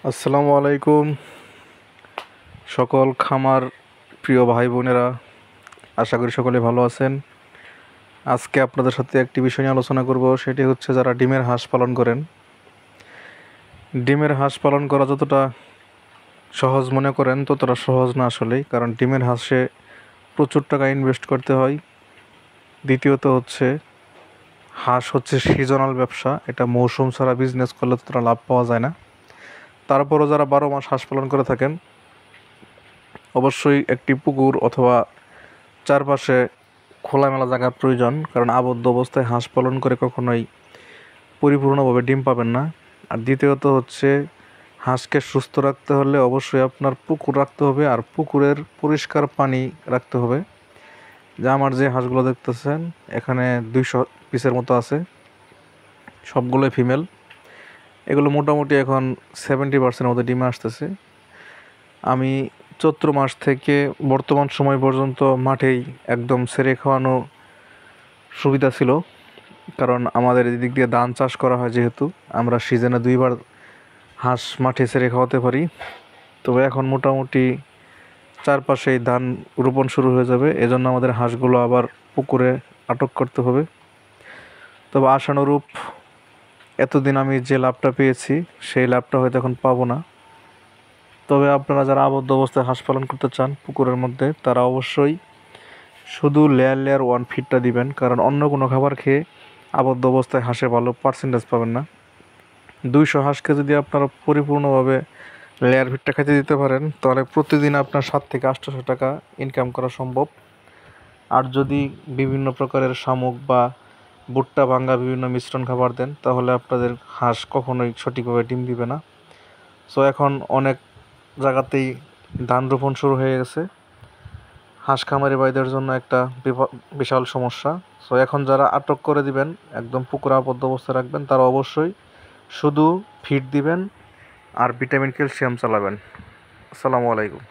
আসসালামু আলাইকুম সকল খামার প্রিয় ভাই বোনেরা, আশা করি সকলে ভালো আছেন। আজকে আপনাদের সাথে একটি বিষয় নিয়ে আলোচনা করব, সেটি হচ্ছে যারা ডিমের হাঁস পালন করেন। ডিমের হাঁস পালন করা যতটা সহজ মনে করেন ততটা সহজ না আসলেই, কারণ ডিমের হাঁসে প্রচুর টাকা ইনভেস্ট করতে হয়। দ্বিতীয়ত হচ্ছে হাঁস হচ্ছে সিজনাল ব্যবসা, এটা মৌসুম ছাড়া বিজনেস করলে ততটা লাভ পাওয়া যায় না। তারপরও যারা 12 মাস হাঁস পালন করে থাকেন, অবশ্যই একটি পুকুর অথবা চারপাশে খোলামেলা জায়গার প্রয়োজন, কারণ আবদ্ধ অবস্থায় হাঁস পালন করে কখনোই পরিপূর্ণভাবে ডিম পাবেন না। আর দ্বিতীয়ত হচ্ছে হাঁসকে সুস্থ রাখতে হলে অবশ্যই আপনার পুকুর রাখতে হবে, আর পুকুরের পরিষ্কার পানি রাখতে হবে। যে আমার যে হাঁসগুলো দেখতেছেন এখানে 200 পিসের মতো আছে, সবগুলোই ফিমেল। এগুলো মোটামুটি এখন 70% মতো ডিমে আসতেছে। আমি চৈত্র মাস থেকে বর্তমান সময় পর্যন্ত মাঠেই একদম ছেড়ে খাওয়ানো সুবিধা ছিল, কারণ আমাদের এদিক দিয়ে ধান চাষ করা হয়, যেহেতু আমরা সিজনে 2বার হাঁস মাঠে ছেড়ে খাওয়াতে পারি। তবে এখন মোটামুটি চারপাশেই ধান রোপণ শুরু হয়ে যাবে, এজন্য আমাদের হাঁসগুলো আবার পুকুরে আটক করতে হবে। তবে আশানুরূপ এতদিন আমি যে লাভটা পেয়েছি সেই লাভটা হয়তো এখন পাবো না। তবে আপনারা যারা আবদ্ধ অবস্থায় হাঁস পালন করতে চান পুকুরের মধ্যে, তারা অবশ্যই শুধু লেয়ার লেয়ার 1 ফিটটা দিবেন, কারণ অন্য কোনো খাবার খেয়ে আবদ্ধ অবস্থায় হাঁসে ভালো পার্সেন্টেজ পাবেন না। 200 হাঁসকে যদি আপনারা পরিপূর্ণভাবে লেয়ার ফিটটা খেতে দিতে পারেন, তাহলে প্রতিদিন আপনার 700 থেকে 800 টাকা ইনকাম করা সম্ভব। আর যদি বিভিন্ন প্রকারের শামুক বা ভুট্টা ভাঙ্গা বিভিন্ন মিশ্রণ খাবার দেন, তাহলে আপনাদের হাঁস কখনোই সঠিকভাবে ডিম দিবে না। সো এখন অনেক জায়গাতেই ধান রোপণ শুরু হয়ে গেছে, হাঁস খামারি ভাইদের জন্য একটা বিশাল সমস্যা। সো এখন যারা আটক করে দিবেন, একদম পুকুরে আবদ্ধ অবস্থায় রাখবেন, তারা অবশ্যই শুধু ফিড দিবেন আর ভিটামিন ক্যালসিয়াম চালাবেন। আসসালামু আলাইকুম।